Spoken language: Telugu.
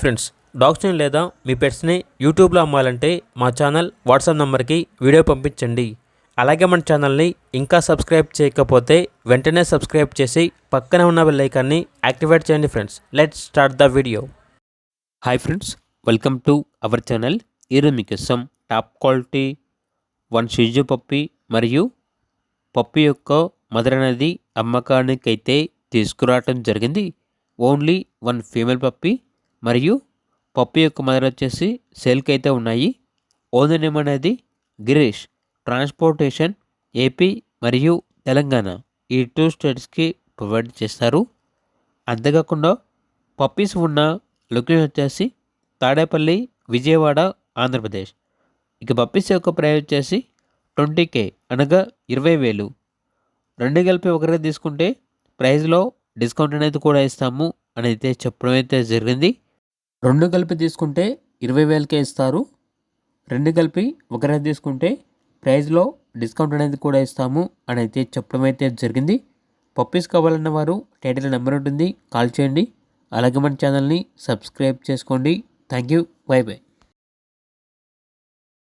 ఫ్రెండ్స్, డాగ్స్ని లేదా మీ పెట్స్ని యూట్యూబ్లో అమ్మాలంటే మా ఛానల్ వాట్సాప్ నెంబర్కి వీడియో పంపించండి. అలాగే మన ఛానల్ని ఇంకా సబ్స్క్రైబ్ చేయకపోతే వెంటనే సబ్స్క్రైబ్ చేసి పక్కనే ఉన్న బెల్ ఐకాన్ని యాక్టివేట్ చేయండి. Friends, let's start the video. Hi friends, welcome to our channel. ఈరోజు మీకోసం టాప్ క్వాలిటీ 1 షిజు పప్పీ మరియు పప్పీ యొక్క మదర్ అనేది అమ్మకానికైతే తీసుకురావటం జరిగింది. ఓన్లీ 1 ఫీమేల్ పప్పీ మరియు పప్పీ యొక్క మదర్ వచ్చేసి సేల్కి అయితే ఉన్నాయి. ఓనర్ నేమ్ అనేది గిరీష్. ట్రాన్స్పోర్టేషన్ ఏపీ మరియు తెలంగాణ ఈ 2 స్టేట్స్కి ప్రొవైడ్ చేస్తారు. అంతేకాకుండా పప్పీస్ ఉన్న లొకేషన్ వచ్చేసి తాడేపల్లి, విజయవాడ, ఆంధ్రప్రదేశ్. ఇక పప్పీస్ యొక్క ప్రైస్ వచ్చేసి 20K అనగా 20,000. 2 కలిపి ఒకరే తీసుకుంటే ప్రైస్లో డిస్కౌంట్ అనేది కూడా ఇస్తాము అని అయితే చెప్పడం అయితే జరిగింది. 2 కలిపి తీసుకుంటే 20,000కే ఇస్తారు. 2 కలిపి ఒకరే తీసుకుంటే ప్రైస్లో డిస్కౌంట్ అనేది కూడా ఇస్తాము అని అయితే చెప్పడం అయితే జరిగింది. పప్పీస్ కావాలన్న వారు టైటిల్ నెంబర్ ఉంటుంది, కాల్ చేయండి. అలాగే మన ఛానల్ని సబ్స్క్రైబ్ చేసుకోండి. Thank you, by by.